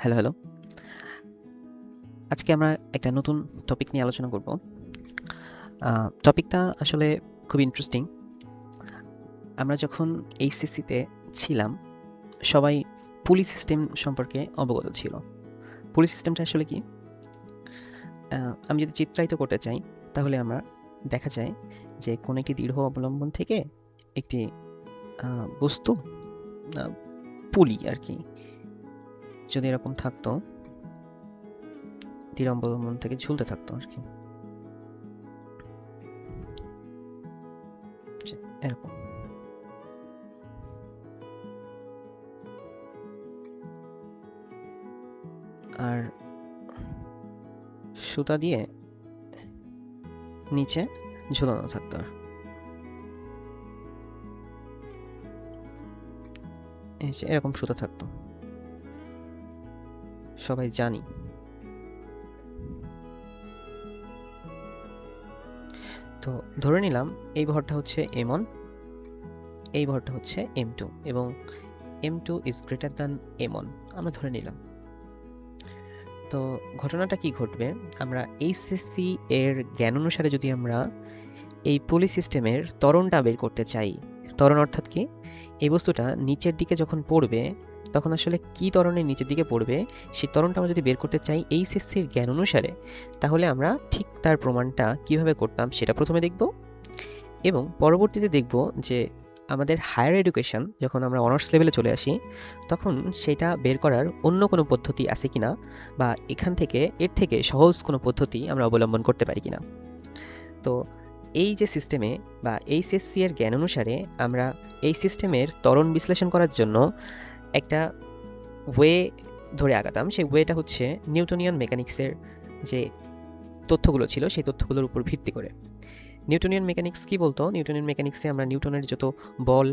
Hello, hello. আজকে আমরা একটা নতুন টপিক নিয়ে আলোচনা করব। টপিকটা আসলে খুব ইন্টারেস্টিং। আমরা যখন এইচএসসিতে ছিলাম, সবাই পুলি সিস্টেম সম্পর্কে অবগত ছিল। পুলি সিস্টেমটা আসলে কি? আমি যদি চিত্রায়িত করতে চাই, তাহলে আমরা দেখা যায় যে কোনো একটি দৃঢ় অবলম্বন থেকে একটি বস্তু আ পুলি আরকি যদি এরকম থাকতো, দৃঢ় অবলম্বন থেকে ঝুলতে থাকতো আরকি। এরকম। আর সুতা দিয়ে নিচে ঝুলানো থাকতো। এই যে এরকম সুতা থাকতো, সবাই জানি। তো ধরে নিলাম এই ভরটা হচ্ছে m1, এই ভরটা হচ্ছে m2 এবং m2 is greater than m1 আমরা ধরে নিলাম। তো ঘটনাটা কি ঘটবে? আমরা এইচএসসি এর জ্ঞান অনুসারে যদি আমরা এই পুলি সিস্টেমের ত্বরণটা বের করতে চাই, ত্বরণ অর্থাৎ কি? এই বস্তুটা নিচের দিকে যখন পড়বে, তখন আসলে কি ত্বরণের নিচের দিকে পড়বে, সেই ত্বরণটা আমরা যদি বের করতে চাই এইচএসসির জ্ঞান অনুসারে, তাহলে আমরা ঠিক তার প্রমাণটা কিভাবে করতাম সেটা প্রথমে দেখব এবং পরবর্তীতে দেখব যে আমাদের হায়ার এডুকেশন যখন আমরা অনার্স লেভেলে চলে আসি, তখন সেটা বের করার অন্য কোনো পদ্ধতি আছে কিনা বা এর থেকে সহজ কোনো পদ্ধতি আমরা অবলম্বন করতে পারি কিনা। তো এই যে সিস্টেমে বা এইচএসসি এর জ্ঞান অনুসারে আমরা এই সিস্টেমের ত্বরণ বিশ্লেষণ করার জন্য একটা ওয়ে ধরে আগাতাম। সেই ওয়েটা হচ্ছে নিউটনিয়ান মেকানিক্সের যে তথ্যগুলো ছিল সেই তথ্যগুলোর উপর ভিত্তি করে। নিউটনিয়ান মেকানিক্স কি বলতো? নিউটনিয়ান মেকানিক্সে আমরা নিউটনের যত বল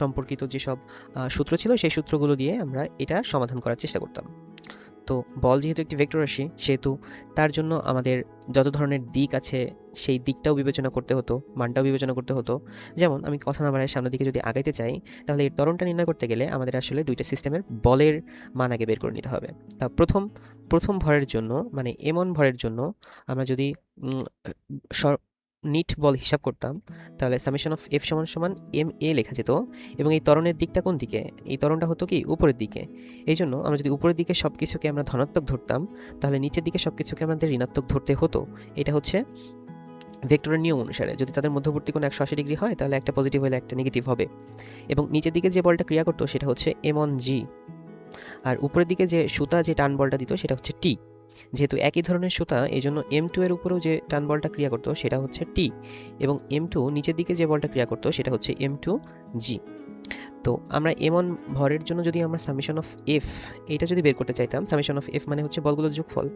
সম্পর্কিত যেসব সূত্র ছিল সেই সূত্রগুলো দিয়ে আমরা এটা সমাধান করার চেষ্টা করতাম। তো বল যেহেতু একটি ভেক্টর রাশি, সেহেতু তার জন্য আমাদের যত ধরনের দিক আছে সেই দিকটাও বিবেচনা করতে হতো, মানটাও বিবেচনা করতে হতো। যেমন আমি কথা না বাড়ায় সামনের দিকে যদি আগাইতে চাই, তাহলে এর ত্বরণটা নির্ণয় করতে গেলে আমাদের আসলে ২ টা সিস্টেমের বলের মান আগে বের করে নিতে হবে। তা প্রথম ভরের জন্য মানে m1 ভরের জন্য আমরা যদি উম স নিট বল হিসাব করতাম, তাহলে সামেশন অফ f সমান ma লেখা যেত এবং এই ত্বরণের দিকটা কোন দিকে? এই ত্বরণটা হতো কি উপরের দিকে। এইজন্য আমরা যদি উপরের দিকে সবকিছুকে আমরা ধনাত্মক ধরতাম, তাহলে নিচের দিকে সবকিছুকে আমাদের ঋণাত্মক ধরতে হতো। এটা হচ্ছে ভেক্টরের নিয়ম অনুসারে। যদি তাদের মধ্যবর্তী কোণ 180 ডিগ্রি হয়, তাহলে একটা পজিটিভ হলে একটা নেগেটিভ হবে। এবং নিচের দিকে যে বলটা ক্রিয়া করতো সেটা হচ্ছে m1g, আর উপরের দিকে যে সুতা যে টান বলটা দিত সেটা হচ্ছে t। যেহেতু একই ধরনের সুতা, এজন্য m2 এর উপরেও যে টান বলটা ক্রিয়া করতো সেটা হচ্ছে t এবং m2 নিচের দিকে যে বলটা ক্রিয়া করতো সেটা হচ্ছে m2g। তো আমরা m1 ভরের জন্য যদি আমরা সামেশন অফ f এটা যদি বের করতে চাইতাম, সামেশন অফ f মানে হচ্ছে বলগুলোর যোগফল।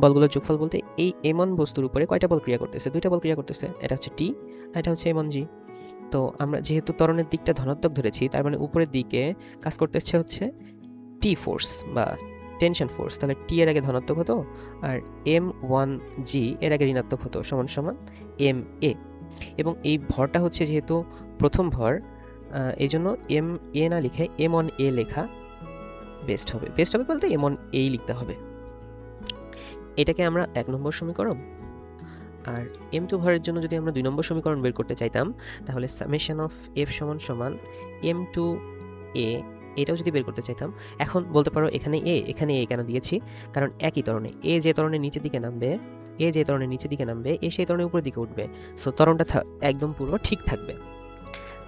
বলগুলোর যোগফল বলতে এই m1 বস্তুর উপরে কয়টা বল ক্রিয়া করতেছে? 2টা বল ক্রিয়া করতেছে। এটা হচ্ছে t আর এটা হচ্ছে m1g। তো আমরা যেহেতু ত্বরণের দিকটা ধনাত্মক ধরেছি, তার মানে উপরের দিকে কাজ করতেছে হচ্ছে t ফোর্স বা টেনশন ফোর্স। তাহলে t এর আগে ধনাত্মক হতো আর m1g এর আগে ঋণাত্মক হতো, সমান সমান ma। এবং এই ভরটা হচ্ছে যেহেতু প্রথম ভর, এই জন্য m a না লিখে m1a লেখা বেস্ট হবে। বেস্ট হবে বলতে m1a লিখতে হবে। এটাকে আমরা 1 নম্বর সমীকরণ। আর m2 ভরের জন্য যদি আমরা 2 নম্বর সমীকরণ বের করতে চাইতাম, তাহলে সামেশন অফ f সমান m2a এটাও যদি বের করতে চাইতাম। এখন বলতে পারো এখানে a কেন দিয়েছি? কারণ একই ত্বরণে a যে ত্বরণের নিচের দিকে নামবে, a সেই ত্বরণের উপরের দিকে উঠবে। সো ত্বরণটা একদম পুরো ঠিক থাকবে।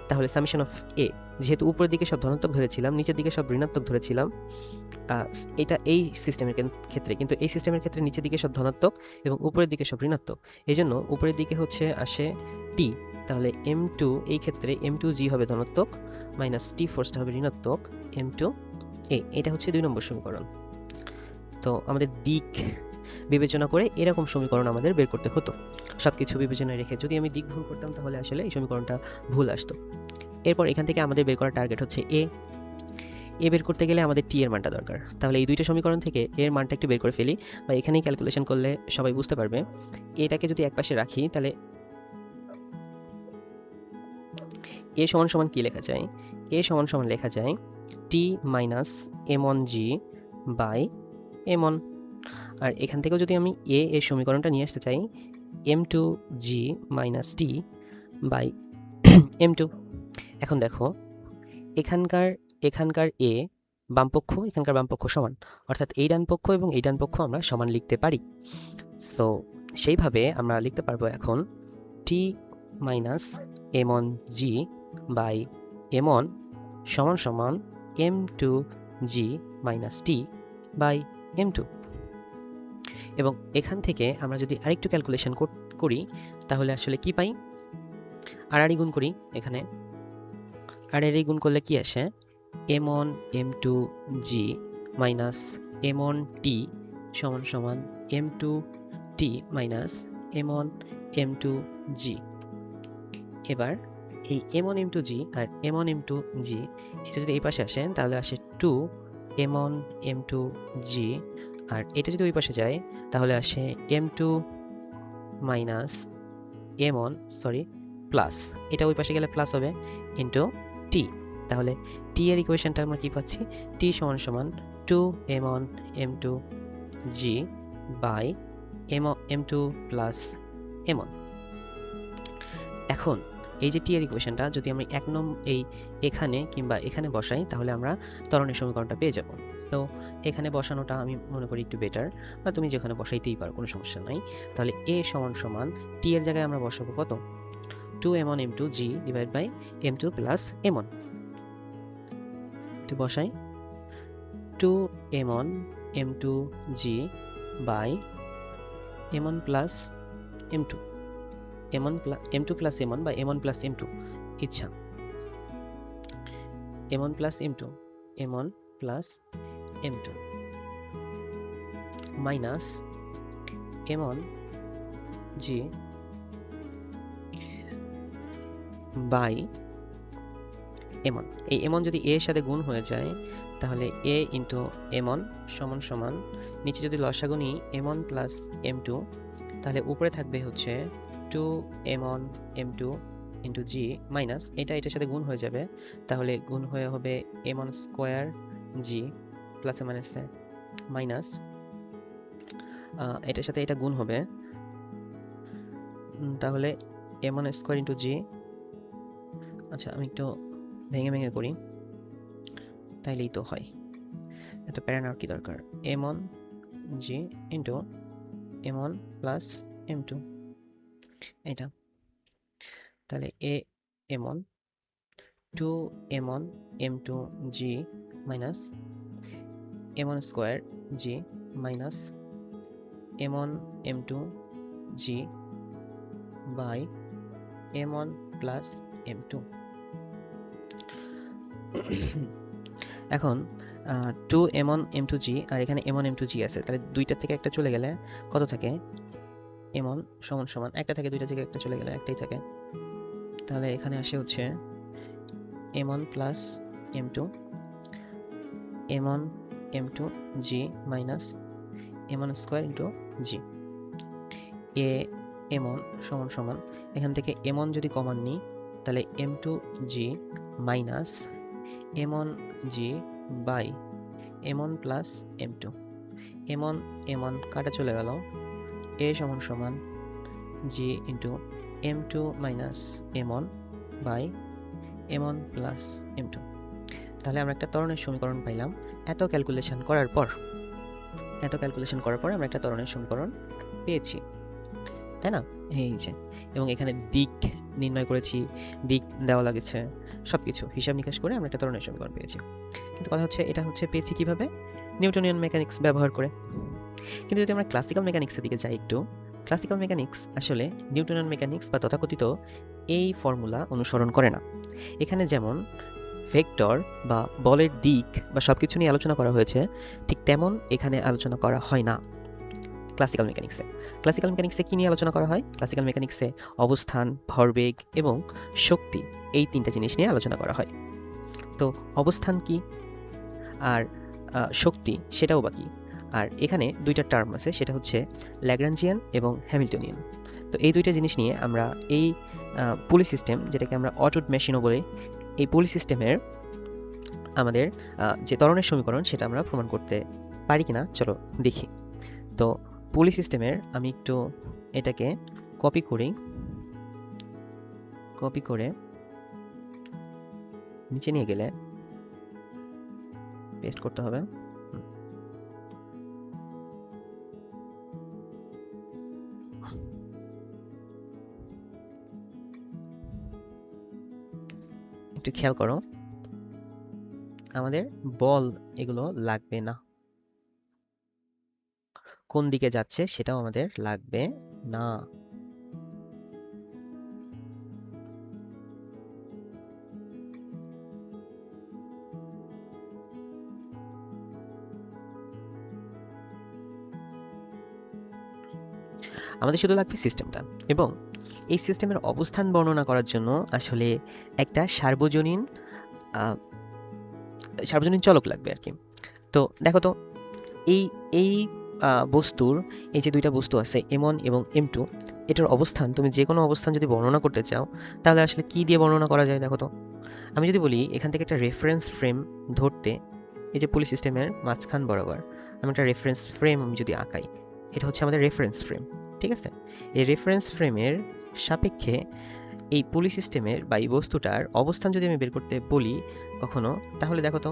তাহলে সামেশন অফ এ, যেহেতু উপরের দিকে সব ধনাত্মক ধরেছিলাম, নিচের দিকে সব ঋণাত্মক ধরেছিলাম, এটা এই সিস্টেমের ক্ষেত্রে, কিন্তু এই সিস্টেমের ক্ষেত্রে নিচের দিকে সব ধনাত্মক এবং উপরের দিকে সব ঋণাত্মক। এই জন্য উপরের দিকে হচ্ছে আসে টি, তাহলে m2 এই ক্ষেত্রে m2g হবে ধনাত্মক মাইনাস টি ফোর্সটা হবে ঋণাত্মক m2 এ। এটা হচ্ছে 2 নম্বর সমীকরণ। তো আমাদের দিক বিবেচনা করে এরকম সমীকরণ আমাদের বের করতে হতো। সব কিছু বিবেচনায় রেখে যদি আমি দিক ভুল করতাম, তাহলে আসলে এই সমীকরণটা ভুল আসতো। এরপর এখান থেকে আমাদের বের করার টার্গেট হচ্ছে এ বের করতে গেলে আমাদের টি এর মানটা দরকার। তাহলে এই 2টা সমীকরণ থেকে এর মানটা একটু বের করে ফেলি, বা এখানেই ক্যালকুলেশন করলে সবাই বুঝতে পারবে। এটাকে যদি একপাশে রাখি, তাহলে এ সমান কি লেখা যায়? এ সমান লেখা যায় টি মাইনাস m1g বাই m1। আর এখান থেকেও যদি আমি এ এর সমীকরণটা নিয়ে আসতে চাই, m2g minus T by m2। এখন দেখো এখানকার এ বামপক্ষ, এখানকার বামপক্ষ সমান, অর্থাৎ এই ডান পক্ষ এবং এই ডান পক্ষ আমরা সমান লিখতে পারি। সো সেইভাবে আমরা লিখতে পারবো এখন টি মাইনাস m1g বাই m1 সমান সমান m2g minus T by m2। এবং এখান থেকে আমরা যদি আরেকটু ক্যালকুলেশন করি তাহলে আসলে কি পাই, আর গুণ করি। এখানে আর গুণ করলে কি আসে, m1 m2g মাইনাস m1t সমান সমান m2t মাইনাস m1 m2g। এবার এই m1 m2g আর m1 m2g এটা যদি এই পাশে আসে তাহলে আসে 2 m1 m2g, আর এটা যদি ওই পাশে যায় তাহলে আসে m2 মাইনাস m1 প্লাস, এটা ওই পাশে গেলে প্লাস হবে ইন্টু টি। তাহলে টি এর ইকুয়েশনটা আমরা কি পাচ্ছি, টি সমান সমান 2 m1 m2g by m2 plus m1। এখন এই যে টি এর ইকুয়েশনটা যদি আমরা এখানে কিংবা এখানে বসাই তাহলে আমরা ত্বরণের সমীকরণটা পেয়ে যাব। তো এখানে বসানোটা আমি মনে করি একটু বেটার, বা তুমি যেখানে বসাইতেই পারো, কোনো সমস্যা নাই। তাহলে এ সমান সমান টি এর জায়গায় আমরা বসাবো কত, 2 m1 m2g divide by m2 plus m1। তো বসাই 2 m1 m2g by m1 plus m2, m2 plus m1 বা m1 প্লাস m2 ইচ্ছা, m1 plus m2, m1 plus m2 minus m1 g by m1। এই m1 যদি a এর সাথে গুণ হয়ে যায় তাহলে a ইন্টু m1 সমান সমান, নিচে যদি লসাগু নিই m1 প্লাস m2, তাহলে উপরে থাকবে হচ্ছে 2 m1 m2 into g minus, এটার সাথে গুণ হয়ে যাবে, তাহলে গুণ হয়ে হবে m1 স্কোয়ার g প্লাসে মাইনাসে মাইনাস, এটার সাথে এটা গুণ হবে, তাহলে m1 স্কোয়ার ইন্টু g। আচ্ছা আমি একটু ভেঙে ভেঙে করি, তাইলেই তো হয়, এত প্যারা নেওয়ার কি দরকার। m1 g into m1 plus m2 এটা, তাহলে m1 2 m1 m2 g minus m1 square g minus m1 m2 g by m1 plus m2। এখন 2 m1 m2g আর এখানে m1 m2g আছে, তাহলে দুইটার থেকে একটা চলে গেলে কত থাকে, m1 সমান সমান, একটা থেকে দুইটা থেকে একটা চলে গেলে একটাই থাকে, তাহলে এখানে আসে হচ্ছে m1 plus m2 m1 m2 g minus m1 square into g। m1 সমান সমান, এখান থেকে m1 যদি কমন নিই তাহলে m2g minus m1 g by m1 plus m2, m1 কাটা চলে গেল, a সমান সমান g into m2 minus m1 by m1 plus m2। তাহলে আমরা একটা ত্বরণের সমীকরণ পাইলাম এত ক্যালকুলেশন করার পর আমরা একটা ত্বরণের সমীকরণ পেয়েছি, তাই না? এই যে, এবং এখানে দিক নির্ণয় করেছি, দিক দেওয়া লাগেছে, সব কিছু হিসাব নিকাশ করে আমরা একটা ত্বরণের সমীকরণ পেয়েছি। কিন্তু কথা হচ্ছে এটা পেয়েছি কিভাবে, নিউটনিয়ান মেকানিক্স ব্যবহার করে। কিন্তু যদি আমরা ক্লাসিক্যাল মেকানিক্সের দিকে যাই একটু, ক্লাসিক্যাল মেকানিক্স আসলে নিউটনিয়ান মেকানিক্স বা তথাকথিত এই ফর্মুলা অনুসরণ করে না। এখানে যেমন ভেক্টর বা বলের দিক বা সব কিছু নিয়ে আলোচনা করা হয়েছে, ঠিক তেমন এখানে আলোচনা করা হয় না ক্লাসিক্যাল মেকানিক্সে। ক্লাসিক্যাল মেকানিক্সে কী নিয়ে আলোচনা করা হয়, ক্লাসিক্যাল মেকানিক্সে অবস্থান, ভরবেগ এবং শক্তি, এই তিনটা জিনিস নিয়ে আলোচনা করা হয়। তো অবস্থান কি আর শক্তি সেটাও বাকি, আর এখানে দুইটা টার্ম আছে, সেটা হচ্ছে ল্যাগ্রাঞ্জিয়ান এবং হ্যামিল্টনিয়ান। তো এই দুইটা জিনিস নিয়ে আমরা এই পুলি সিস্টেম, যেটাকে আমরা অটোড মেশিনও বলি, এই পুলি সিস্টেমের আমাদের যে ত্বরণের সমীকরণ সেটা আমরা প্রমাণ করতে পারি কিনা চলো দেখি। তো পুলি সিস্টেমের আমি একটু এটাকে কপি করে নিচে নিয়ে গেলে পেস্ট করতে হবে। একটু খেয়াল করো, আমাদের বল এগুলো লাগবে না, কোন দিকে যাচ্ছে সেটাও আমাদের লাগবে না। আমাদের শুধু লাগবে সিস্টেমটা, এবং এই সিস্টেমের অবস্থান বর্ণনা করার জন্য আসলে একটা সার্বজনীন চলক লাগবে আর কি। তো দেখো তো, এই এই বস্তুর এই যে দুইটা বস্তু আছে M1 এবং M2, এটার অবস্থান, তুমি যে কোনো অবস্থান যদি বর্ণনা করতে চাও তাহলে আসলে কি দিয়ে বর্ণনা করা যায়? দেখো তো, আমি যদি বলি এখান থেকে একটা রেফারেন্স ফ্রেম ধরতে, এই যে পুলি সিস্টেমের মাঝখান বরাবর আমি একটা রেফারেন্স ফ্রেম আমি যদি আঁকাই, এটা হচ্ছে আমাদের রেফারেন্স ফ্রেম, ঠিক আছে? এই রেফারেন্স ফ্রেমের সাপেক্ষে এই পুলি সিস্টেমের বা এই বস্তুটার অবস্থান যদি আমি বের করতে বলি কখনো, তাহলে দেখো তো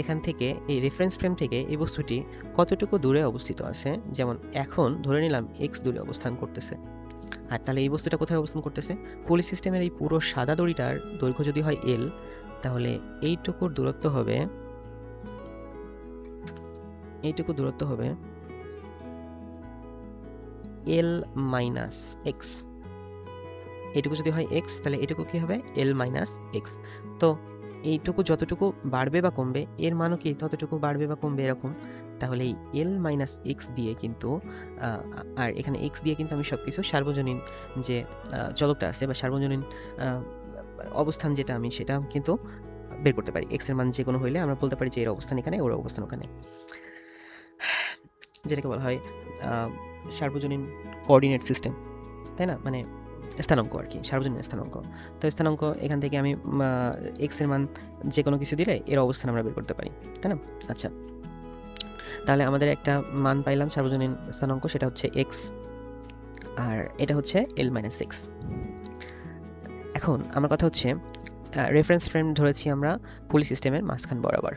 এখান থেকে এই রেফারেন্স ফ্রেম থেকে এই বস্তুটি কতটুকু দূরে অবস্থিত আছে। যেমন এখন ধরে নিলাম এক্স দূরে অবস্থান করতেছে, আর তাহলে এই বস্তুটা কোথায় অবস্থান করতেছে? পুলি সিস্টেমের এই পুরো সাদা দড়িটার দৈর্ঘ্য যদি হয় এল, তাহলে এইটুকুর দূরত্ব হবে এল মাইনাস এক্স। এইটুকু যদি হয় এক্স, তাহলে এটুকু কি হবে? এল মাইনাস এক্স। তো এইটুকু যতটুকু বাড়বে বা কমবে, এর মানও কি ততটুকু বাড়বে বা কমবে, এরকম। তাহলে এই এল মাইনাস এক্স দিয়ে কিন্তু আর এখানে এক্স দিয়ে কিন্তু আমি সব কিছু সার্বজনীন যে চলকটা আছে বা সার্বজনীন অবস্থান যেটা, আমি সেটা কিন্তু বের করতে পারি। এক্সের মান যে কোনো হইলে আমরা বলতে পারি যে এর অবস্থান এখানে, ওর অবস্থান ওখানে, যেটাকে বলা হয় সার্বজনীন কোঅর্ডিনেট সিস্টেম, তাই না? মানে স্থানাঙ্ক আর কি, সার্বজনীন স্থানাঙ্ক। তো স্থানাঙ্ক এখান থেকে আমি এক্সের মান যে কোনো কিছু দিলে এর অবস্থান আমরা বের করতে পারি, তাই না? আচ্ছা, তাহলে আমাদের একটা মান পাইলাম সার্বজনীন স্থানাঙ্ক, সেটা হচ্ছে এক্স, আর এটা হচ্ছে এল মাইনাস এক্স। এখন আমার কথা হচ্ছে রেফারেন্স ফ্রেম ধরেছি আমরা পুলি সিস্টেমের মাঝখান বরাবর।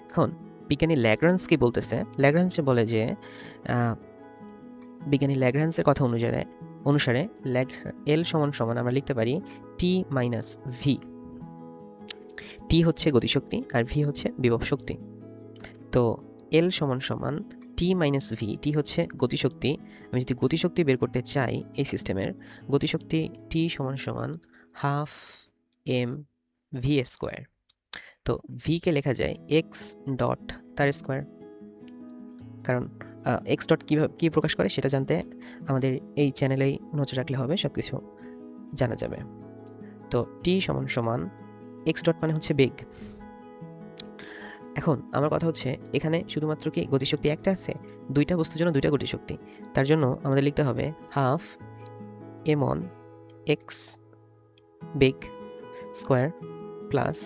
এখন বিজ্ঞানী ল্যাগ্রাঞ্জ কি বলতেছে? ল্যাগ্রাঞ্জ বলে যে বিজ্ঞানী ল্যাগ্রাঞ্জের কথা অনুসারে এল সমান সমান আমরা লিখতে পারি টি মাইনাস ভি। টি হচ্ছে গতিশক্তি আর ভি হচ্ছে বিভব শক্তি। তো এল সমান সমান টি মাইনাস ভি, টি হচ্ছে গতিশক্তি। আমি যদি গতিশক্তি বের করতে চাই এই সিস্টেমের, গতিশক্তি টি সমান সমান হাফ এম ভি স্কোয়ার। তো ভিকে লেখা যায় এক্স ডট তার স্কোয়ার, কারণ এক্স ডট কী প্রকাশ করে সেটা জানতে আমাদের এই চ্যানেলেই নজর রাখলে হবে, সব কিছু জানা যাবে। তো টি সমান সমান এক্স ডট মানে হচ্ছে বেগ। এখন আমার কথা হচ্ছে এখানে শুধুমাত্র কি গতিশক্তি একটা আছে? দুইটা বস্তুর জন্য দুইটা গতিশক্তি, তার জন্য আমাদের লিখতে হবে হাফ এম অন এক্স বেগ square plus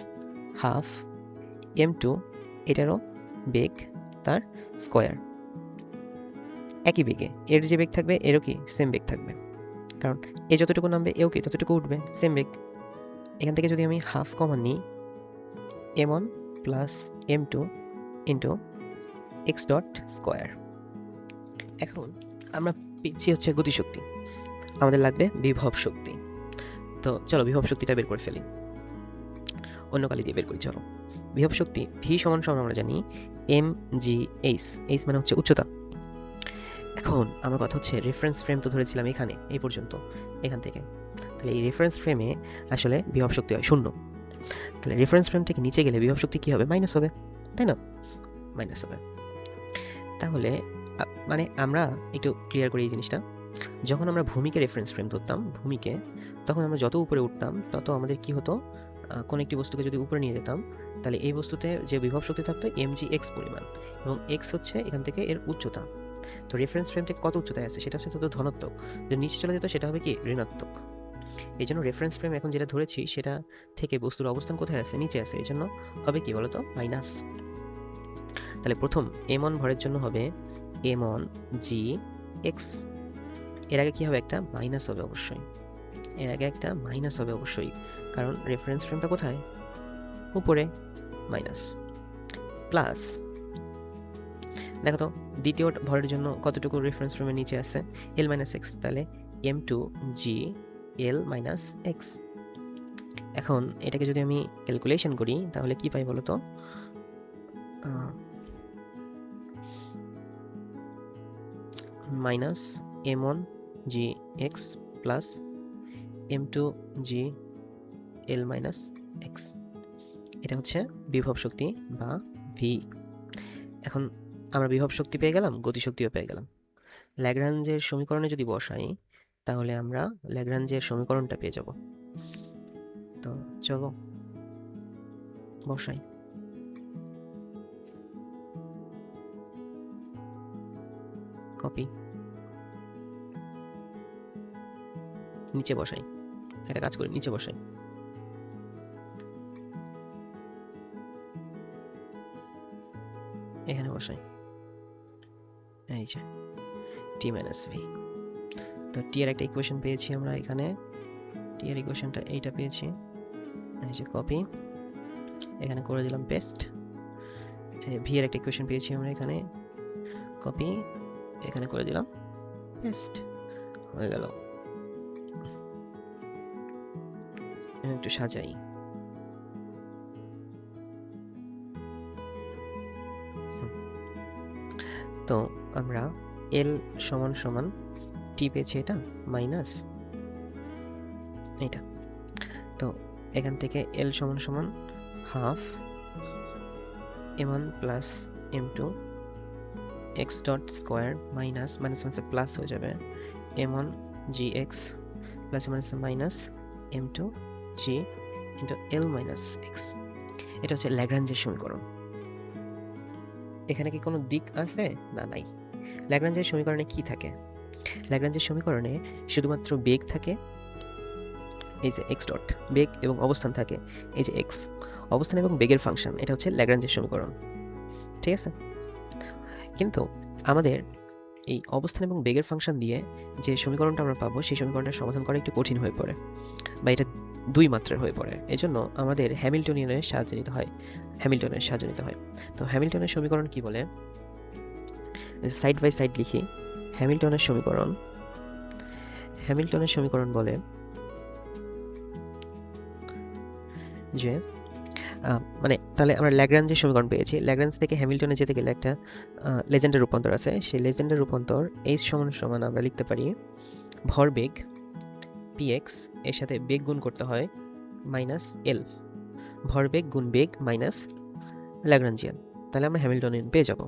half M two এটারও বেগ তার স্কোয়ার। একই বেগে এর যে বেগ থাকবে এরও কি সেম বেগ থাকবে, কারণ এ যতটুকু নামবে এও কি ততটুকু উঠবে, সেম বেগ। এখান থেকে যদি আমি হাফ কমন নিই, M one plus M two into X dot square. এখন আমরা পেয়েছি হচ্ছে গতিশক্তি, আমাদের লাগবে বিভব শক্তি। তো চলো বিভব শক্তিটা বের করে ফেলি, অন্য কালি দিয়ে বের করি। চলো, বিভব শক্তি ভি সমান সমান আমরা জানি এম জি এইচ, এইচ মানে হচ্ছে উচ্চতা। এখন আমার কথা হচ্ছে রেফারেন্স ফ্রেম তো ধরেছিলাম এখানে, এই পর্যন্ত, এখান থেকে, তাহলে এই রেফারেন্স ফ্রেমে আসলে বিভব শক্তি হয় 0। তাহলে রেফারেন্স ফ্রেম থেকে নিচে গেলে বিভব শক্তি কী হবে? মাইনাস হবে, তাই না? মাইনাস হবে। তাহলে মানে আমরা একটু ক্লিয়ার করি এই জিনিসটা, যখন আমরা ভূমিকে রেফারেন্স ফ্রেম ধরতাম, ভূমিকে, তখন আমরা যত উপরে উঠতাম তত আমাদের কি হতো, কোনো একটি বস্তুকে যদি উপরে নিয়ে যেতাম, তাহলে এই বস্তুতে যে বিভব শক্তি থাকতো এম জি এক্স পরিমাণ, এবং এক্স হচ্ছে এখান থেকে এর উচ্চতা। তো রেফারেন্স ফ্রেম থেকে কত উচ্চতায় আছে সেটা হচ্ছে তত ধনাত্মক, যদি নিচে চলে যেত সেটা হবে কি ঋণাত্মক। এই জন্য রেফারেন্স ফ্রেম এখন যেটা ধরেছি সেটা থেকে বস্তুর অবস্থান কোথায় আছে? নিচে আছে, এই জন্য হবে কি বলতো? মাইনাস। তাহলে প্রথম m1 ভরের জন্য হবে m1 জি এক্স, এর আগে কি হবে, একটা মাইনাস হবে অবশ্যই, এর আগে একটা মাইনাস হবে অবশ্যই, কারণ রেফারেন্স ফ্রেমটা কোথায়, উপরে, মাইনাস, প্লাস, দেখো তো দ্বিতীয় ভরের জন্য কতটুকু রেফারেন্স ফ্রেমের নিচে আছে, এল মাইনাস এক্স, তাহলে m2 g L minus x. এখন এটাকে যদি আমি ক্যালকুলেশন করি তাহলে কি পাই বলো তো, minus m1 g x plus m2 g L minus x, এটা হচ্ছে বিভব শক্তি বা ভি। এখন আমরা বিভব শক্তি পেয়ে গেলাম, গতিশক্তিও পেয়ে গেলাম। ল্যাগ্রাঞ্জের সমীকরণে যদি বসাই তাহলে আমরা ল্যাগ্রাঞ্জের সমীকরণটা পেয়ে যাব। তো চলো বসাই, কপি, নিচে বসাই, একটা কাজ করি নিচে বসাই, এখানে বসাই, এই যে টি মাইনাস ভি। তো টি এর একটা ইকুয়েশন পেয়েছি আমরা এখানে, টি এর ইকুয়েশনটা এইটা পেয়েছি, এই যে কপি, এখানে করে দিলাম পেস্ট। ভি এর একটা ইকুয়েশন পেয়েছি আমরা এখানে, কপি, এখানে করে দিলাম পেস্ট, হয়ে গেল। একটু সাজাই, তো আমরা এল সমান সমান টি পেয়েছি, এটা মাইনাস এইটা, তো এখান থেকে এল সমান সমান half m1 plus m2 x dot square minus minus মাইনাসে প্লাস হয়ে যাবে m1 g x plus minus minus m2 g into L minus x. এটা হচ্ছে ল্যাগ্রাঞ্জের সমীকরণ। এখানে কি কোনো দিক আছে? না, নাই। ল্যাগ্রাঞ্জের সমীকরণে কি থাকে? ল্যাগ্রাঞ্জের সমীকরণে শুধুমাত্র বেগ থাকে, এই যে এক্স ডট, বেগ এবং অবস্থান থাকে, এই যে এক্স, অবস্থান এবং বেগের ফাংশন, এটা হচ্ছে ল্যাগ্রাঞ্জের সমীকরণ, ঠিক আছে? কিন্তু আমাদের এই অবস্থান এবং বেগের ফাংশন দিয়ে যে সমীকরণটা আমরা পাবো সেই সমীকরণটা সমাধান করা একটু কঠিন হয়ে পড়ে, বা এটা দুই মাত্রার হয়ে পড়ে। এজন্য আমাদের হ্যামিল্টনিয়ানের সাহায্য নিতে হয়, হ্যামিল্টনের সাহায্য নিতে হয়। তো হ্যামিল্টনের সমীকরণ কি বলে, সাইড বাই সাইড লিখি। হ্যামিল্টনের সমীকরণ বলে যে মানে তাহলে আমরা ল্যাগ্রাঞ্জের সমীকরণ পেয়েছি, ল্যাগ্রাঞ্জ থেকে হ্যামিল্টনে যেতে গেলে একটা লেজেন্ডের রূপান্তর আছে, সেই লেজেন্ডের রূপান্তর এইচ সমান সমান আমরা লিখতে পারি ভরবেগ পিএক্স এর সাথে বেগ গুণ করতে হয় মাইনাস এল, ভরবেগ গুণ বেগ মাইনাস ল্যাগ্রাঞ্জিয়ান, তাহলে আমরা হ্যামিল্টনিয়ান পেয়ে যাব।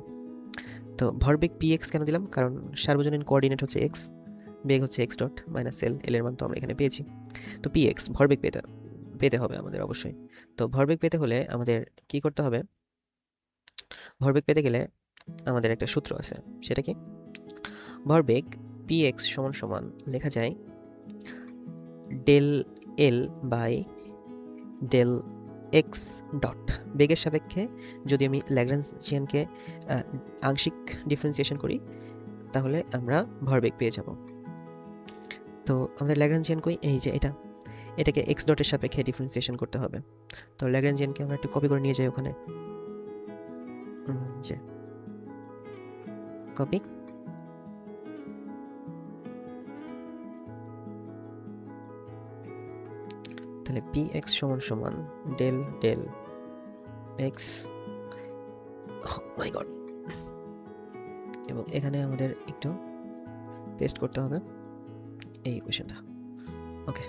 তো ভরবেগ পিএক্স কেন দিলাম, কারণ সার্বজনীন কোঅর্ডিনেট হচ্ছে এক্স, বেগ হচ্ছে এক্স ডট মাইনাস এল, এল এর মান তো আমরা এখানে পেয়েছি। তো পিএক্স ভরবেগ পেতে হবে আমাদের অবশ্যই। তো ভরবেগ পেতে হলে আমাদের কি করতে হবে, ভরবেগ পেতে গেলে আমাদের একটা সূত্র আছে, সেটা কি, ভরবেগ পিএক্স সমান সমান লেখা যায় del L by del X dot. বেগের সাপেক্ষে যদি আমি ল্যাগ্রাঞ্জিয়ানকে আংশিক ডিফারেন্সিয়েশন করি তাহলে আমরা ভরবেগ পেয়ে যাব। তো আমাদের ল্যাগ্রাঞ্জিয়ান কই, এই যে এটাকে এক্স ডটের সাপেক্ষে ডিফারেন্সিয়েশন করতে হবে। তো ল্যাগ্রাঞ্জিয়ানকে আমরা একটু কপি করে নিয়ে যাই ওখানে, যে কপি, তাহলে পি এক্স সমান সমান ডেল ডেল এক্স, মাই গড, এবং এখানে আমাদের একটু পেস্ট করতে হবে এই ইকুয়েশনটা, ওকে।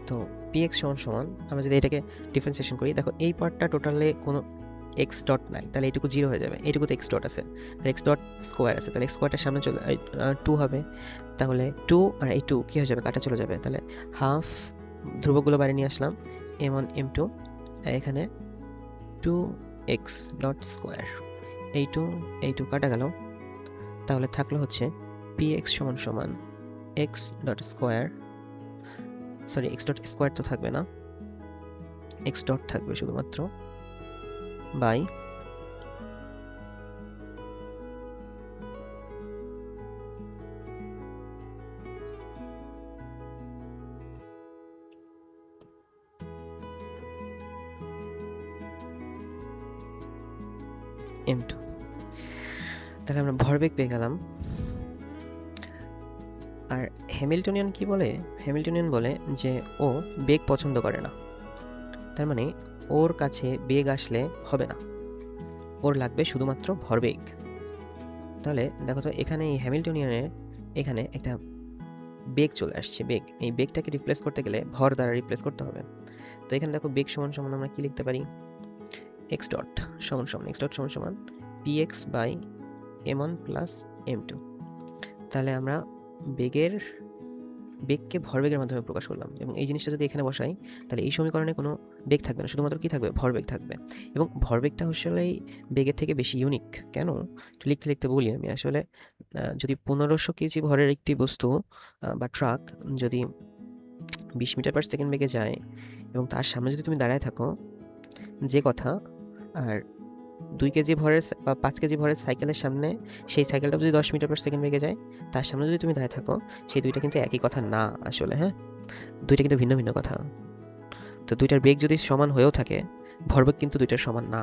তো পি এক্স সমান সমান আমরা যদি এটাকে ডিফারেন্সিয়েশন করি, দেখো এই পার্টটা টোটালে কোনো এক্স ডট নাই, তাহলে এইটুকু জিরো হয়ে যাবে, এইটুকুতে এক্স ডট আছে, তাহলে এক্স ডট স্কোয়ার আছে, তাহলে এক্স স্কোয়ারটার সামনে চলে 2 হবে, তাহলে 2 আর এই 2 কী হয়ে যাবে, কাটা চলে যাবে, তাহলে হাফ, ধ্রুবকগুলো বাইরে নিয়ে আসলাম, m1 m2, এখানে 2x ডট স্কোয়ার, এই 2 কাটা গেল, তাহলে থাকলো হচ্ছে px সমান সমান x dot square, sorry x dot square তো থাকবে না, এক্স ডট থাকবে শুধুমাত্র বাই m2। তাহলে আমরা ভরবেগ পেয়ে গেলাম। আর হ্যামিল্টনিয়ান কি বলে? হ্যামিল্টনিয়ান বলে যে ও বেগ পছন্দ করে না, তার মানে ওর কাছে বেগ আসলে হবে না, ওর লাগবে শুধুমাত্র ভরবেগ। তাহলে দেখো তো এখানে এই হ্যামিল্টনিয়ানের এখানে একটা বেগ চলে আসছে, বেগ। এই বেগটাকে রিপ্লেস করতে গেলে ভর দ্বারা রিপ্লেস করতে হবে। তো এখানে দেখো বেগ সমান সমান আমরা কি লিখতে পারি? এক্স ডট সমান সমান এক্স ডট সমান সমান px by m1 plus m2। তাহলে আমরা বেগকে ভরবেগের মাধ্যমে প্রকাশ করলাম, এবং এই জিনিসটা যদি এখানে বসাই তাহলে এই সমীকরণে কোনো বেগ থাকবে না, শুধুমাত্র কি থাকবে? ভরবেগ থাকবে। এবং ভরবেগটা আসলেই বেগের থেকে বেশি ইউনিক। কেন? একটু লিখতে লিখতে বলি আমি। আসলে যদি 1500 কেজি ভরের একটি বস্তু বা ট্রাক যদি 20 মিটার পার সেকেন্ড বেগে যায়, এবং তার সামনে যদি তুমি দাঁড়ায় থাকো, যে কথা, আর 2 কেজি ভরের বা 5 কেজি ভরের সাইকেলের সামনে সেই সাইকেলটা যদি 10 মিটার পার সেকেন্ড বেগে যায়, তার সামনে যদি তুমি দাঁড়িয়ে থাকো, সেই দুইটা কিন্তু একই কথা না আসলে। হ্যাঁ, দুইটা কিন্তু ভিন্ন ভিন্ন কথা। তো দুইটার বেগ যদি সমান হয়েও থাকে, ভরবেগ কিন্তু দুইটার সমান না।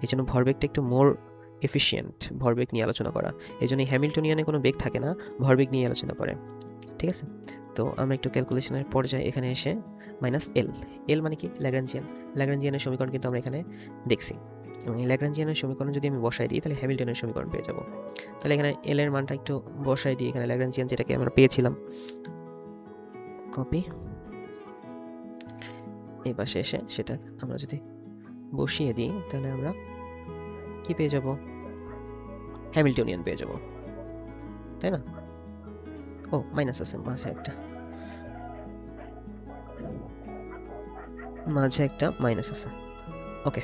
এই জন্য ভরবেগটা একটু মোর এফিসিয়েন্ট ভরবেগ নিয়ে আলোচনা করা। এই জন্য হ্যামিল্টনিয়ানে কোনো বেগ থাকে না, ভরবেগ নিয়ে আলোচনা করে। ঠিক আছে? তো আমরা একটু ক্যালকুলেশনের পর্যায়ে এখানে এসে মাইনাস এল মানে কি? ল্যাগ্রাঞ্জিয়ানের সমীকরণ কিন্তু আমরা এখানে দেখছি, এবং এই ল্যাগ্রাঞ্জিয়ানের সমীকরণ যদি আমি বসাই দিই তাহলে হ্যামিল্টনের সমীকরণ পেয়ে যাব। তাহলে এখানে এল এর মানটা একটু বসাই দিই, এখানে ল্যাগ্রাঞ্জিয়ান যেটাকে আমরা পেয়েছিলাম, কপি, এই পাশে এসে সেটা আমরা যদি বসিয়ে দিই তাহলে আমরা কি পেয়ে যাব? হ্যামিল্টনিয়ান পেয়ে যাব, তাই না? ও মাইনাস আছে মাঝে একটা মাইনাস আছে। ওকে,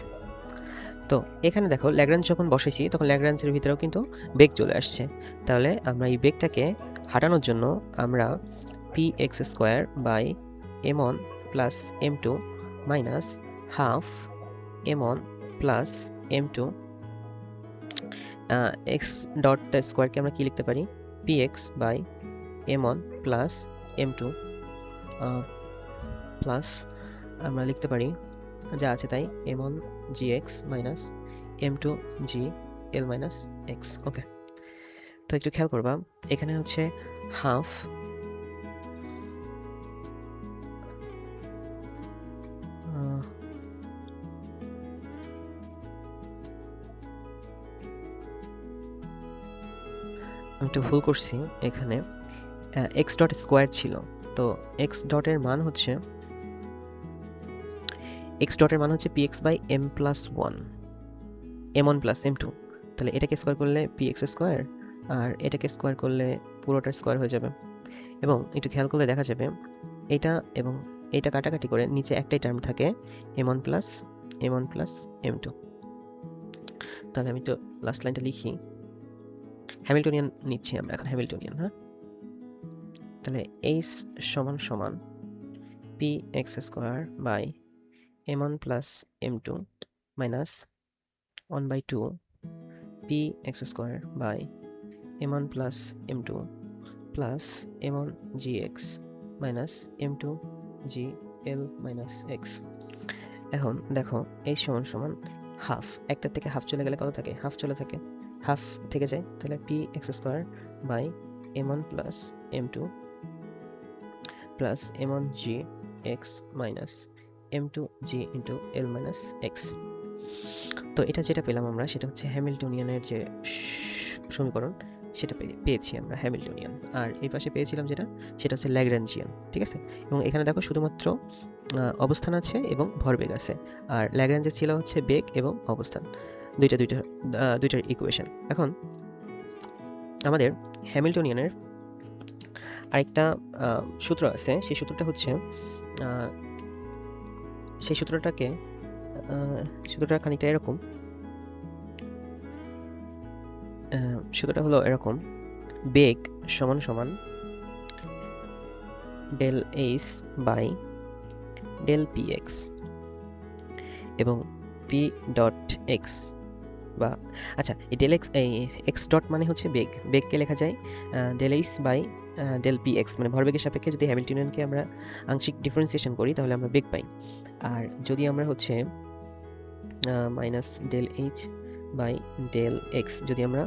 তো এখানে দেখো ল্যাগ্রাঞ্জ যখন বসাইছি তখন ল্যাগ্রাঞ্জের ভিতরেও কিন্তু বেগ চলে আসছে। তাহলে আমরা এই বেগটাকে হাঁটানোর জন্য আমরা px² by m1 plus m2 minus half m1 plus m2 x dot স্কোয়ারকে আমরা কি লিখতে পারি? px by m1 plus m2 plus আমরা লিখতে পারি যা আছে তাই m1 gx minus m2 gl minus x। ওকে, তো একটু খেয়াল করবা, এখানে হচ্ছে হাফ আমি একটু ভুল করছি, এখানে এক্স ডট স্কোয়ার ছিল। তো এক্স ডটের মান হচ্ছে px by m plus 1 m1 plus m2। তাহলে এটাকে স্কোয়ার করলে px স্কোয়ার, আর এটাকে স্কোয়ার করলে পুরোটার স্কোয়ার হয়ে যাবে। এবং একটু খেয়াল করলে দেখা যাবে এটা এবং এইটা কাটাকাটি করে নিচে একটাই টার্ম থাকে m1 প্লাস m2। তাহলে আমি তো লাস্ট লাইনটা লিখি, হ্যামিল্টনিয়ান নিচ্ছি আমরা এখন, হ্যামিল্টনিয়ান। হ্যাঁ, তাহলে এইচ সমান সমান px² by m1 plus m2 minus 1/2 px² by m1 plus m2 plus m1 gx minus m2 gl minus x। এখন দেখো এই সমান সমান হাফ, একটা থেকে হাফ চলে গেলে কত থাকে? হাফ চলে থাকে, হাফ থেকে যায়। তাহলে px² by m1 plus m2 plus m1 gx minus m2 g into l minus x। তো এটা যেটা পেলাম আমরা সেটা হচ্ছে হ্যামিল্টনিয়ানের যে সমীকরণ, সেটা পেয়েছি আমরা হ্যামিল্টনিয়ান। আর এই পাশে পেয়েছিলাম সেটা হচ্ছে ল্যাগ্রাঞ্জিয়ান। ঠিক আছে, এবং এখানে দেখো শুধুমাত্র অবস্থান আছে এবং ভরবেগ আছে, আর ল্যাগ্রাঞ্জে ছিল হচ্ছে বেগ এবং অবস্থান, দুইটার ইকুয়েশন। এখন আমাদের হ্যামিল্টনিয়ানের আরেকটা সূত্র আছে, সেই সূত্রটা হচ্ছে সূত্রটা খানিকটা এরকম। সূত্রটা হলো এরকম: বেগ সমান সমান del h by del px। এবং পি ডট এক্স বা আচ্ছা, এই ডেল এক্স, এই এক্স ডট মানে হচ্ছে বেগ, বেগকে লেখা যায় del H by del P X, মানে ভরবেগের সাপেক্ষে যদি হ্যামিল্টনিয়ানকে আমরা আংশিক ডিফারেন্সিয়েশন করি তাহলে আমরা বেগ পাই। আর যদি আমরা হচ্ছে minus del H by del X যদি আমরা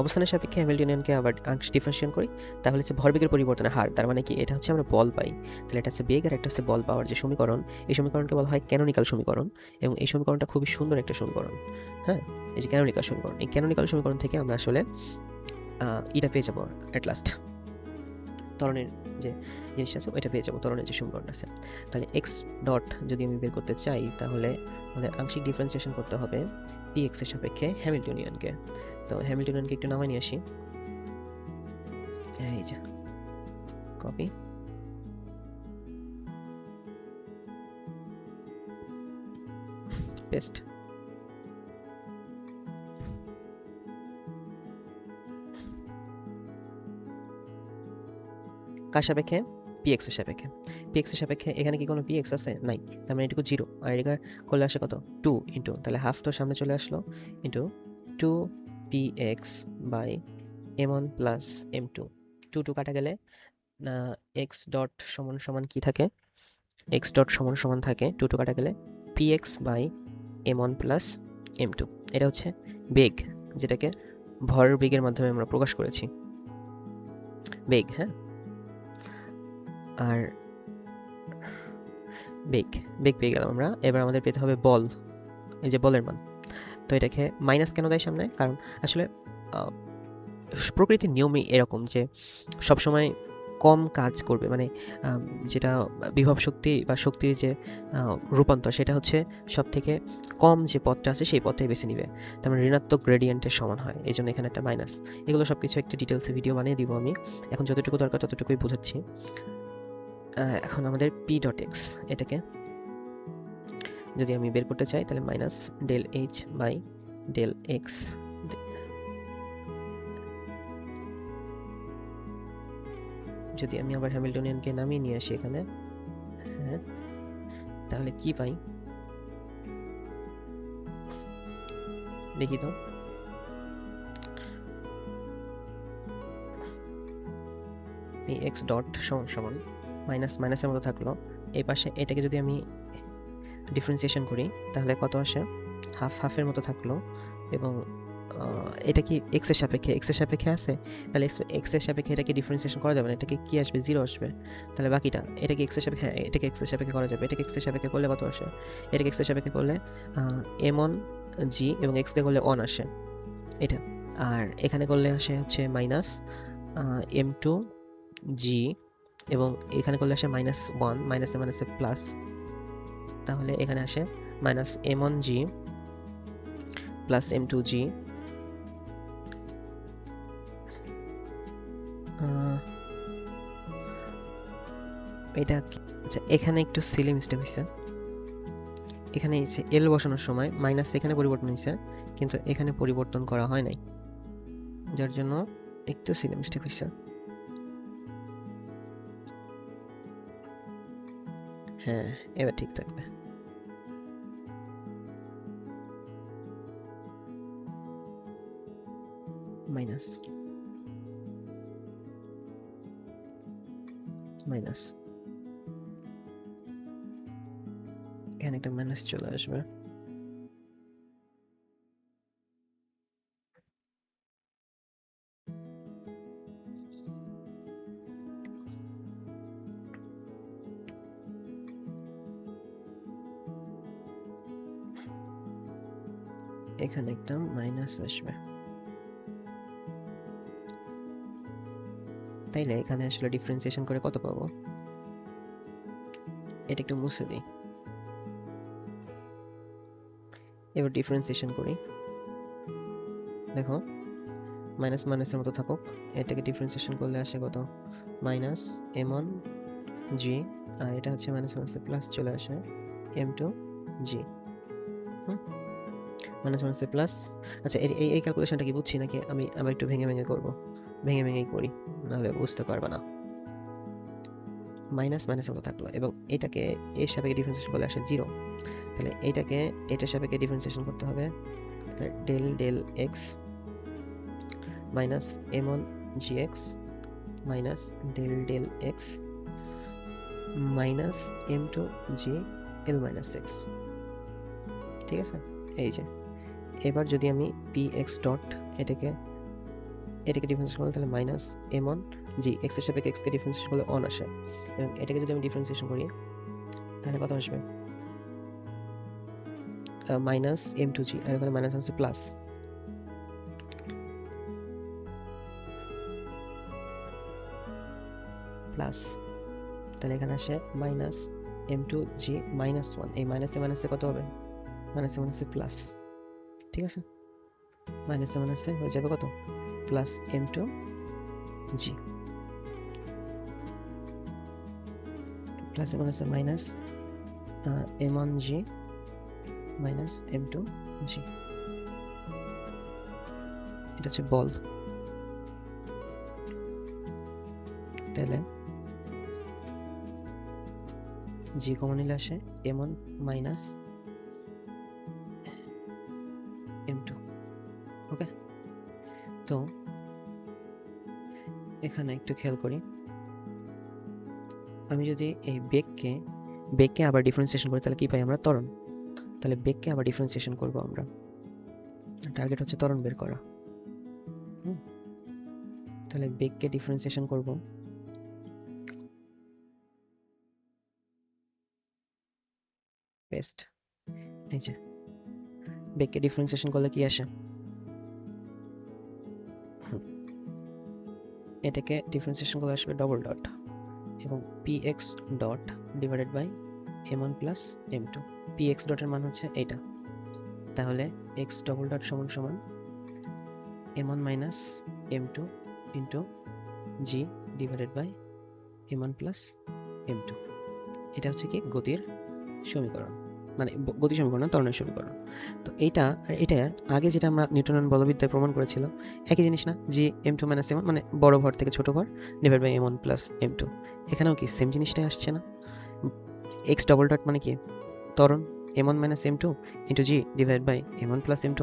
অবস্থানের সাপেক্ষে হ্যামিল্টনিয়ানকে আবার আংশিক ডিফারেন্সিয়েশন করি তাহলে হচ্ছে ভরবেগের পরিবর্তনের হার, তার মানে কি এটা হচ্ছে আমরা বল পাই। তাহলে এটা হচ্ছে বেগ আর একটা হচ্ছে বল পাওয়ার যে সমীকরণ, এই সমীকরণকে বলা হয় ক্যানোনিক্যাল সমীকরণ, এবং এই সমীকরণটা খুবই সুন্দর একটা সমীকরণ। হ্যাঁ, এই যে ক্যানোনিক্যাল সমীকরণ, এই ক্যানোনিক্যাল সমীকরণ থেকে আমরা আসলে এটা পেয়ে যাবো অ্যাট লাস্ট, ত্বরণের যে জিনিসটা আছে ওইটা পেয়ে যাবো, ত্বরণের যে সমীকরণটা আছে। তাহলে এক্স ডট যদি আমি বের করতে চাই তাহলে আমাদের আংশিক ডিফারেন্সিয়েশন করতে হবে পি এক্সের সাপেক্ষে হ্যামিল্টনিয়ানকে। তো হ্যামিল্টনিয়ানকে একটু নামাই নিয়ে আসি, এই যে কপি, পেস্ট। কার সাপেক্ষে? পি এক্সের সাপেক্ষে। পি এক্সের সাপেক্ষে এখানে কি কোনো পি এক্স আছে? নাই, তার মানে এটুকু জিরো, আর এটা করলে আসে কত? 2 ইন্টু, তাহলে হাফ তো সামনে চলে আসলো, into 2 P X by M one plus M two. 2 কাটা গেলে এক্স ডট সমান সমান কি থাকে? এক্স ডট সমান সমান থাকে 2 কাটা গেলে P X by M one plus M two. এটা হচ্ছে বেগ, যেটাকে ভর বেগের মাধ্যমে আমরা প্রকাশ করেছি, বেগ। হ্যাঁ, আর বেগ বেগ পেয়ে গেলাম আমরা। এবার আমাদের পেতে হবে বল, এই যে বলের মান। তো এটাকে মাইনাস কেন দেয় সামনে? কারণ আসলে প্রকৃতির নিয়মই এরকম যে সবসময় কম কাজ করবে, মানে যেটা বিভব শক্তি বা শক্তির যে রূপান্তর সেটা হচ্ছে সব থেকে কম যে পথটা আছে সেই পথটাই বেছে নিবে, তার মানে ঋণাত্মক গ্রেডিয়েন্টের সমান হয়, এই জন্য এখানে একটা মাইনাস। এগুলো সব কিছু একটা ডিটেলসে ভিডিও বানিয়ে দিব আমি, এখন যতটুকু দরকার ততটুকুই বোঝাচ্ছি। এখন আমাদের পি ডট এক্স, এটাকে যদি আমি বের করতে চাই তাহলে minus del H by del X. যদি আমি আবার হ্যামিল্টনিয়ানকে নামিয়ে নিয়ে আসি এখানে, হ্যাঁ, তাহলে কি পাই দেখি তো। পি এক্স ডট সমান সমান মাইনাস মাইনাসের মতো থাকলো, এই পাশে এটাকে যদি আমি ডিফারেন্সিয়েশন করি তাহলে কত আসে? হাফ হাফের মতো থাকলো, এবং এটা কি এক্সের সাপেক্ষে, এক্সের সাপেক্ষে আছে, তাহলে এক্সের সাপেক্ষে এটাকে ডিফারেন্সিয়েশন করা যাবে না, এটাকে কি আসবে? 0 আসবে। তাহলে বাকিটা এটাকে এক্সের সাপেক্ষে, হ্যাঁ এটাকে এক্সের সাপেক্ষে করা যাবে, এটাকে এক্সের সাপেক্ষে করলে কত আসে? এটাকে এক্সের সাপেক্ষে করলে এম অন জি, এবং এক্সকে করলে অন আসে এটা, আর এখানে করলে আসে হচ্ছে মাইনাস এম টু জি, এবং এখানে করলে আসে -1, মাইনাসে মাইনাসে প্লাস, তাহলে এখানে আসে minus m one g plus M two g. এটা আচ্ছা, এখানে একটু সিলি মিস্টেক হয়েছে, এখানে এল বসানোর সময় মাইনাস এখানে পরিবর্তন হয়েছে কিন্তু এখানে পরিবর্তন করা হয় নাই, যার জন্য একটু সিলি মিস্টেক হয়েছে। হ্যাঁ, এবার ঠিক থাকবে। মাইনাস মাইনাস, এখানে একটা মাইনাস চলে আসবে। এখানে একটা মাইনাস আসবে, তাইলে এখানে আসলে ডিফারেন্সিয়েশন করে কত পাবো? এটা একটু মুছে দিই, এবার ডিফারেন্সিয়েশন করি, দেখো মাইনাস মাইনাসের মতো থাকুক, এটাকে ডিফারেন্সিয়েশন করলে আসে কত? মাইনাস এম ওয়ান জি, আর এটা হচ্ছে মাইনাস মাইনাসে প্লাস চলে আসে এম টু জি, মাইনাস মাইনাসে প্লাস। আচ্ছা, এই এই ক্যালকুলেশনটা কি বুঝছি নাকি আমি আবার একটু ভেঙে ভেঙে করবো? ভেঙে ভেঙেই করি, নাহলে বুঝতে পারবে না। মাইনাস মাইনাসের মতো থাকলো, এবং এটাকে এর সাপেক্ষে ডিফারেন্সিয়েশন করলে আসে 0। তাহলে এইটাকে এটার সাপেক্ষে ডিফারেন্সিয়েশন করতে হবে, ডেল ডেল এক্স মাইনাস এম1 g x minus del del x minus m2 g L minus x. ঠিক আছে, এই যে এবার যদি আমি পি এক্স ডট এটাকে ডিফারেন্সিয়েশন করি, তাহলে মাইনাস m1 জি এক্স এর সাপেক্ষে এক্সকে ডিফারেন্সিয়েশন করলে 1 আসে, এবং এটাকে যদি আমি ডিফারেন্সিয়েশন করি তাহলে কত আসবে, মাইনাস m2 জি, আর এখানে মাইনাস হচ্ছে প্লাস, প্লাস, তাহলে এখানে আসে মাইনাস m2 জি মাইনাস 1, এই মাইনাসে মাইনাসে কত হবে, মাইনাসে মাইনাসে প্লাস। ঠিক আছে, মাইনাসে মাইনাসে হয়ে যাবে কত, প্লাস m2 জি, প্লাসে মাইনাসে মাইনাস m1 জি মাইনাস m2 জি। এটা হচ্ছে বল। তাহলে জি কমন নিলে আসে m1 মাইনাস m2। ওকে, তো এখানে একটু খেয়াল করি, আমি যদি এই বেগকে আবার ডিফারেন্সিয়েশন করি তাহলে কি পাই আমরা, ত্বরণ। তাহলে বেগকে আবার ডিফারেন্সিয়েশন করব আমরা, টার্গেট হচ্ছে ত্বরণ বের করা। তাহলে বেগকে ডিফারেন্সিয়েশন করব, পেস্ট, এই যে বেগকে ডিফারেন্সিয়েশন করলে কি আসে, এটাকে ডিফারেন্সিয়েশন করলে আসবে ডবল ডট এবং px dot divided by m1 plus m2। px ডটের মান হচ্ছে এইটা, তাহলে x ডবল ডট সমান সমান m1 minus m2 into g divided by m1 plus m2। এটা হচ্ছে কি গতির সমীকরণ, মানে গতি সমীকরণ, ত্বরণের সমীকরণ। তো এটা আগে যেটা আমরা নিউটনের বলবিদ্যায় প্রমাণ করেছিলাম একই জিনিস না, জি m2 মাইনাস m1 মানে বড় ভর থেকে ছোট ভর divide by m1 plus m2। এখানেও কি সেম জিনিসটাই আসছে না, x ডবল ডট মানে কি ত্বরণ, m1 minus m2 into G divide by m1 plus m2।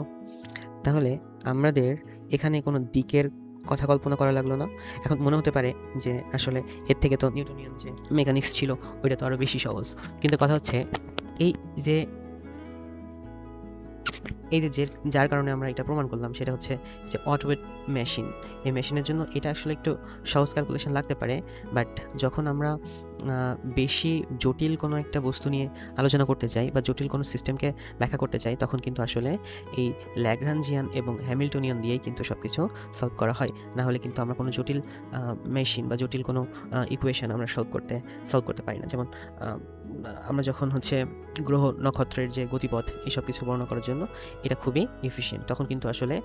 তাহলে আমাদের এখানে কোনো দিকের কথা কল্পনা করা লাগলো না। এখন মনে হতে পারে যে আসলে এর থেকে তো নিউটনিয়ান যে মেকানিক্স ছিল ওইটা তো আরও বেশি সহজ, কিন্তু কথা হচ্ছে এই যে যার কারণে আমরা এটা প্রমাণ করলাম সেটা হচ্ছে যে অটোওয়েট মেশিন, এই মেশিনের জন্য এটা আসলে একটু সহজ ক্যালকুলেশন লাগতে পারে, বাট যখন আমরা বেশি জটিল কোনো একটা বস্তু নিয়ে আলোচনা করতে চাই বা জটিল কোনো সিস্টেমকে ব্যাখ্যা করতে চাই তখন কিন্তু আসলে এই ল্যাগ্রাঞ্জিয়ান এবং হ্যামিল্টনিয়ান দিয়েই কিন্তু সব কিছু সলভ করা হয়, না হলে কিন্তু আমরা কোনো জটিল মেশিন বা জটিল কোনো ইকুয়েশন আমরা সলভ করতে পারি না। যেমন আমরা যখন হচ্ছে গ্রহ নক্ষত্রের যে গতিপথ এইসব কিছু বর্ণনা করার জন্য এটা খুবই এফিশিয়েন্ট, তখন কিন্তু আসলে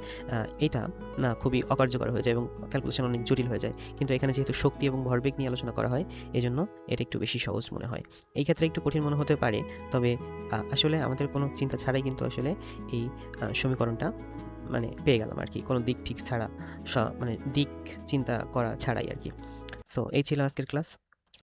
এটা না খুবই অকার্যকর হয়ে যায় এবং ক্যালকুলেশন অনেক জটিল হয়ে যায়। কিন্তু এখানে যেহেতু শক্তি এবং ভরবেগ নিয়ে আলোচনা করা হয় এই জন্য এটা একটু বেশি সহজ মনে হয়। এই ক্ষেত্রে একটু কঠিন মনে হতে পারে, তবে আসলে আমাদের কোনো চিন্তা ছাড়াই কিন্তু আসলে এই সমীকরণটা মানে পেয়ে গেলাম আর কি, কোনো দিক ঠিক ছাড়া, মানে দিক চিন্তা করা ছাড়াই আর কি। সো এই ছিল আজকের ক্লাস।